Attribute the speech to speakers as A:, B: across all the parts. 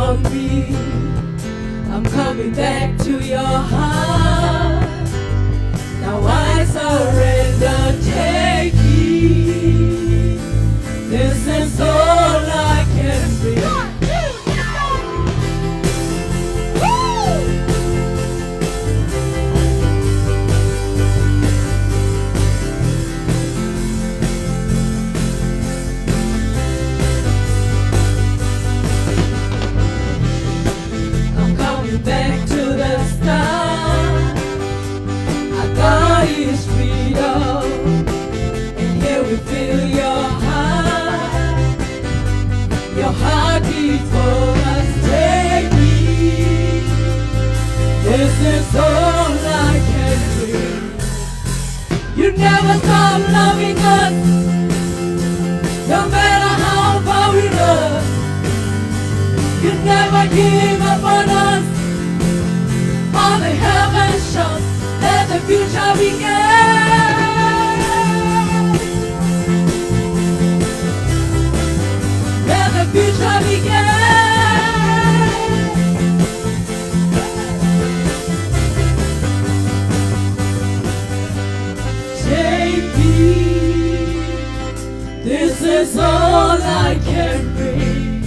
A: on me. I'm coming back to your heart. Now I surrender, take me. This is all I can bring. Back to the start. Our God is freedom, and here we feel your heartbeat for us. Take me. This is all I can bring. You never stop loving us, no matter how far we run. You never give up on us. All the heavens show that the future began. That the future began. Take me. This is all I can bring.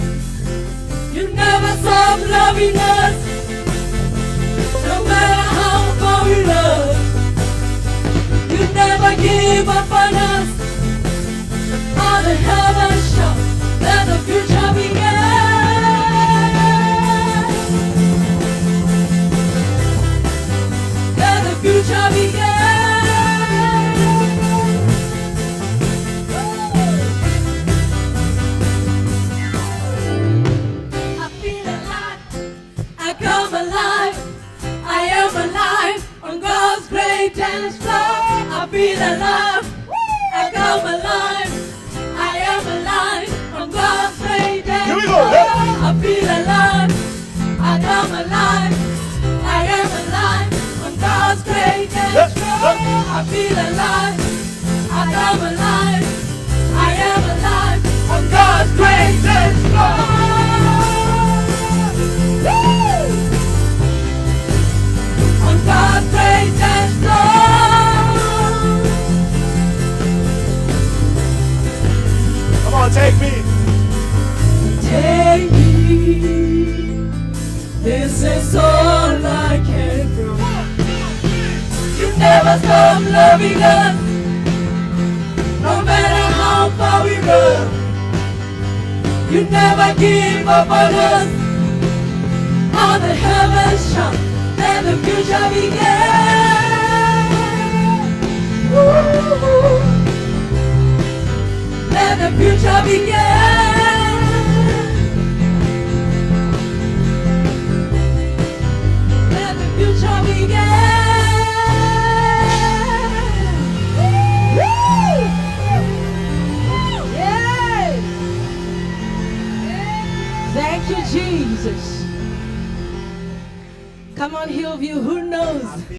A: You never stop loving us. No matter how far we love, you never give up on us. All the heavens show that the future began. That the future began. I feel alive. I come alive. I am alive on God's great dance floor. I feel alive. I come alive. I am alive on God's great dance floor. I feel alive. I come alive. I am alive on God's great dance floor. I feel alive. I come alive. I am alive on God's great dance floor. God's great dance floor.
B: Come on, take me.
A: Take me. This is all I can bring. You never stop loving us, no matter how far we run. You never give up on us. All the heavens shout. Let the future began. Ooh. Let the future begin. Let the future begin. Yeah. Thank you, Jesus. Come on, Hillview, who knows?